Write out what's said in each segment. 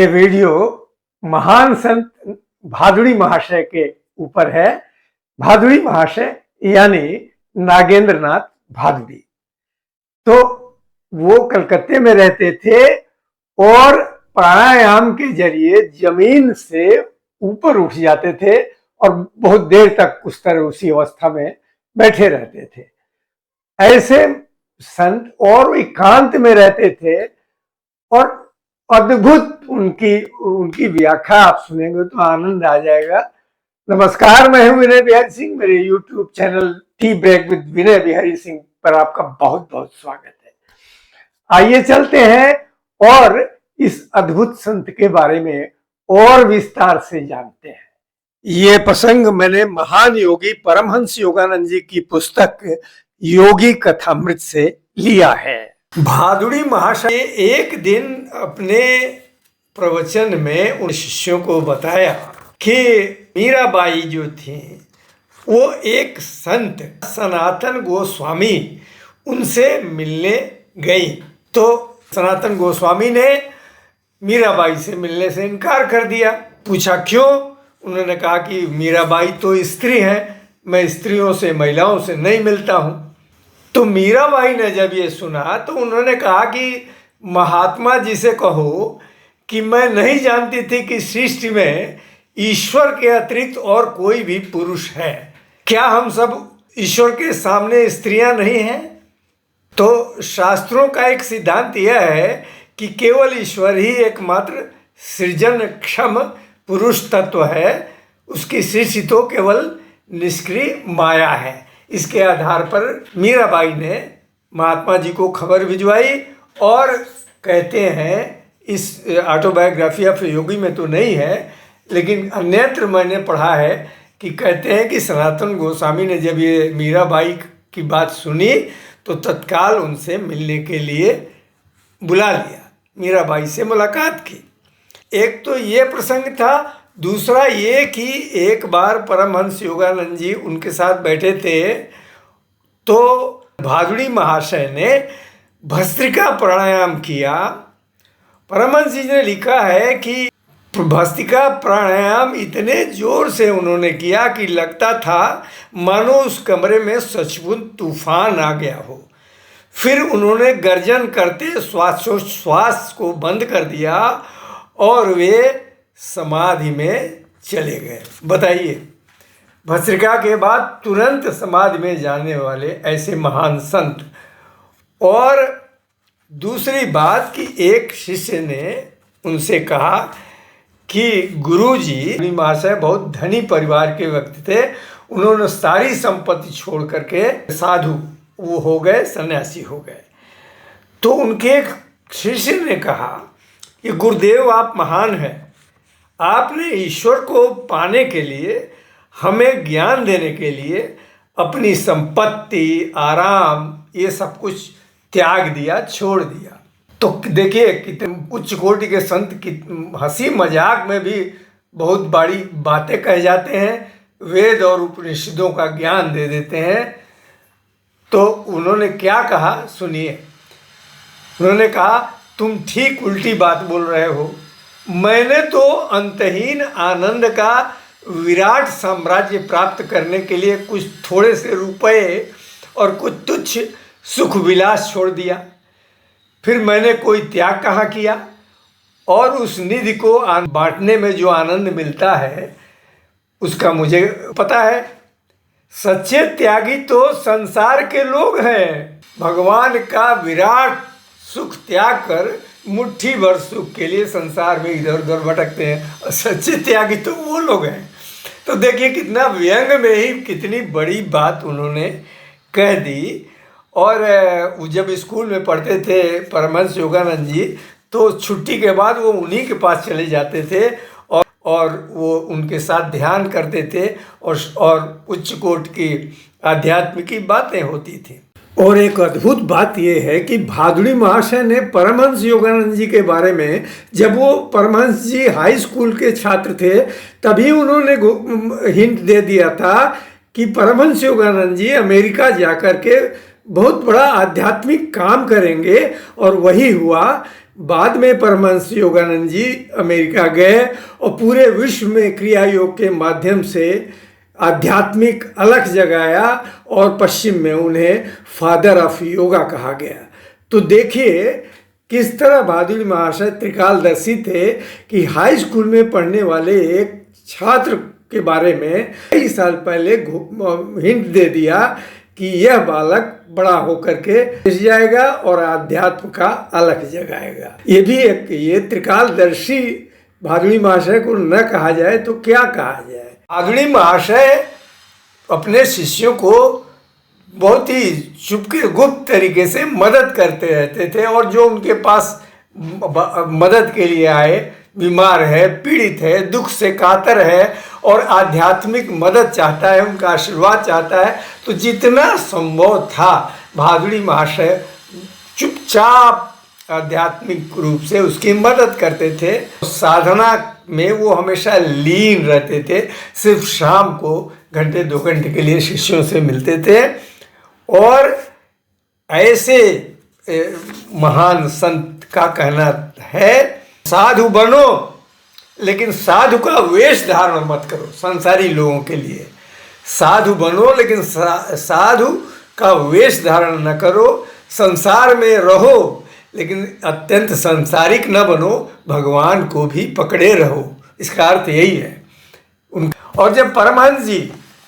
ये वीडियो महान संत भादुड़ी महाशय के ऊपर है। भादुड़ी महाशय यानी नागेंद्र नाथ भादुड़ी। तो वो कलकत्ते में रहते थे और प्राणायाम के जरिए जमीन से ऊपर उठ जाते थे और बहुत देर तक उस तरह उसी अवस्था में बैठे रहते थे। ऐसे संत और एकांत में रहते थे और अद्भुत उनकी व्याख्या आप सुनेंगे तो आनंद आ जाएगा। नमस्कार, मैं हूं विनय बिहारी सिंह। मेरे YouTube channel tea break with Vinay Bihari Singh पर आपका बहुत बहुत स्वागत है। आइए चलते हैं और इस अद्भुत संत के बारे में और विस्तार से जानते हैं। ये प्रसंग मैंने महान योगी परमहंस योगानंद जी की पुस्तक योगी कथामृत से लिया है। भादुड़ी महाशय एक दिन अपने प्रवचन में उन शिष्यों को बताया कि मीराबाई जो थी वो एक संत सनातन गोस्वामी उनसे मिलने गई। तो सनातन गोस्वामी ने मीराबाई से मिलने से इनकार कर दिया। पूछा क्यों? उन्होंने कहा कि मीराबाई तो स्त्री है, मैं स्त्रियों से महिलाओं से नहीं मिलता हूँ। तो मीराबाई ने जब ये सुना तो उन्होंने कहा कि महात्मा जी से कहो कि मैं नहीं जानती थी कि सृष्टि में ईश्वर के अतिरिक्त और कोई भी पुरुष है। क्या हम सब ईश्वर के सामने स्त्रियां नहीं हैं? तो शास्त्रों का एक सिद्धांत यह है कि केवल ईश्वर ही एकमात्र सृजन क्षम पुरुष तत्व है। उसकी सृष्टि तो केवल निष्क्रिय माया है। इसके आधार पर मीराबाई ने महात्मा जी को खबर भिजवाई और कहते हैं, इस ऑटोबायोग्राफी ऑफ योगी में तो नहीं है लेकिन अन्यत्र मैंने पढ़ा है कि कहते हैं कि सनातन गोस्वामी ने जब ये मीराबाई की बात सुनी तो तत्काल उनसे मिलने के लिए बुला लिया, मीराबाई से मुलाकात की। एक तो ये प्रसंग था। दूसरा ये कि एक बार परमहंस योगानंद जी उनके साथ बैठे थे तो भादुड़ी महाशय ने भस्त्रिका प्राणायाम किया। परमहंस जी ने लिखा है कि भस्त्रिका प्राणायाम इतने जोर से उन्होंने किया कि लगता था मानो उस कमरे में सचमुच तूफान आ गया हो। फिर उन्होंने गर्जन करते श्वास को बंद कर दिया और वे समाधि में चले गए। बताइए, भस्त्रिका के बाद तुरंत समाधि में जाने वाले ऐसे महान संत। और दूसरी बात कि एक शिष्य ने उनसे कहा कि गुरुजी महाशय बहुत धनी परिवार के व्यक्ति थे, उन्होंने सारी संपत्ति छोड़ करके साधु वो हो गए, सन्यासी हो गए। तो उनके एक शिष्य ने कहा कि गुरुदेव आप महान हैं, आपने ईश्वर को पाने के लिए, हमें ज्ञान देने के लिए अपनी संपत्ति, आराम, ये सब कुछ त्याग दिया, छोड़ दिया। तो देखिए कितने उच्च कोटि के संत की हंसी मजाक में भी बहुत बड़ी बातें कह जाते हैं, वेद और उपनिषदों का ज्ञान दे देते हैं। तो उन्होंने क्या कहा सुनिए। उन्होंने कहा तुम ठीक उल्टी बात बोल रहे हो। मैंने तो अंतहीन आनंद का विराट साम्राज्य प्राप्त करने के लिए कुछ थोड़े से रुपए और कुछ तुच्छ सुख विलास छोड़ दिया। फिर मैंने कोई त्याग कहाँ किया? और उस निधि को बांटने में जो आनंद मिलता है उसका मुझे पता है। सच्चे त्यागी तो संसार के लोग हैं। भगवान का विराट सुख त्याग कर मुट्ठी भर सुख के लिए संसार में इधर उधर भटकते हैं। सच्चे त्यागी तो वो लोग हैं। तो देखिए कितना व्यंग में ही कितनी बड़ी बात उन्होंने कह दी। और जब स्कूल में पढ़ते थे परमहंस योगानंद जी तो छुट्टी के बाद वो उन्हीं के पास चले जाते थे और वो उनके साथ ध्यान करते थे और उच्च कोटि की आध्यात्म की बातें होती थी। और एक अद्भुत बात यह है कि भादुड़ी महाशय ने परमहंस योगानंद जी के बारे में, जब वो परमहंस जी हाई स्कूल के छात्र थे तभी उन्होंने हिंट दे दिया था कि परमहंस योगानंद जी अमेरिका जाकर के बहुत बड़ा आध्यात्मिक काम करेंगे। और वही हुआ। बाद में परमहंस योगानंद जी अमेरिका गए और पूरे विश्व में क्रिया योग के माध्यम से आध्यात्मिक अलख जगाया और पश्चिम में उन्हें फादर ऑफ योगा कहा गया। तो देखिए किस तरह भादुड़ी महाशय त्रिकालदर्शी थे कि हाई स्कूल में पढ़ने वाले एक छात्र के बारे में कई साल पहले हिंट दे दिया कि यह बालक बड़ा होकर के घुस जाएगा और आध्यात्म का अलख जगाएगा। ये भी ये त्रिकालदर्शी भादुड़ी महाशय को न कहा जाए तो क्या कहा जाए। भादुड़ी महाशय अपने शिष्यों को बहुत ही चुपके गुप्त तरीके से मदद करते रहते थे और जो उनके पास मदद के लिए आए, बीमार है, पीड़ित है, दुख से कातर है और आध्यात्मिक मदद चाहता है, उनका आशीर्वाद चाहता है, तो जितना संभव था भादुड़ी महाशय चुपचाप आध्यात्मिक रूप से उसकी मदद करते थे। साधना में वो हमेशा लीन रहते थे, सिर्फ शाम को घंटे 2 घंटे के लिए शिष्यों से मिलते थे। और ऐसे महान संत का कहना है, साधु बनो लेकिन साधु का वेश धारण मत करो। संसारी लोगों के लिए साधु बनो लेकिन साधु का वेश धारण न करो। संसार में रहो लेकिन अत्यंत सांसारिक न बनो, भगवान को भी पकड़े रहो। इसका अर्थ यही है। और जब परमहंस जी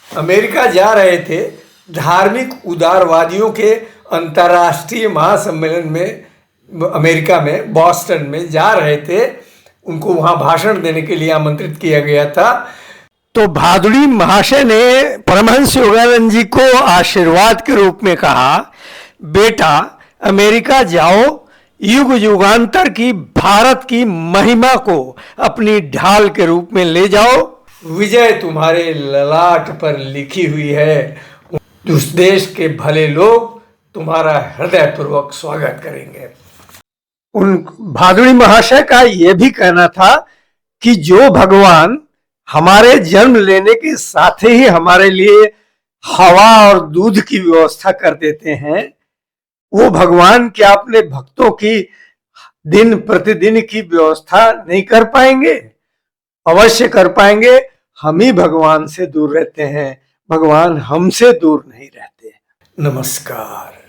अमेरिका जा रहे थे, धार्मिक उदारवादियों के अंतर्राष्ट्रीय महासम्मेलन में अमेरिका में बॉस्टन में जा रहे थे, उनको वहां भाषण देने के लिए आमंत्रित किया गया था। तो भादुड़ी महाशय ने परमहंस योगानंद जी को आशीर्वाद के रूप में कहा, बेटा अमेरिका जाओ, युग युगांतर की भारत की महिमा को अपनी ढाल के रूप में ले जाओ। विजय तुम्हारे ललाट पर लिखी हुई है। उस देश के भले लोग तुम्हारा हृदयपूर्वक स्वागत करेंगे। उन भादुड़ी महाशय का यह भी कहना था कि जो भगवान हमारे जन्म लेने के साथ ही हमारे लिए हवा और दूध की व्यवस्था कर देते हैं, वो भगवान क्या अपने भक्तों की दिन प्रतिदिन की व्यवस्था नहीं कर पाएंगे? अवश्य कर पाएंगे। हम ही भगवान से दूर रहते हैं, भगवान हमसे दूर नहीं रहते। नमस्कार।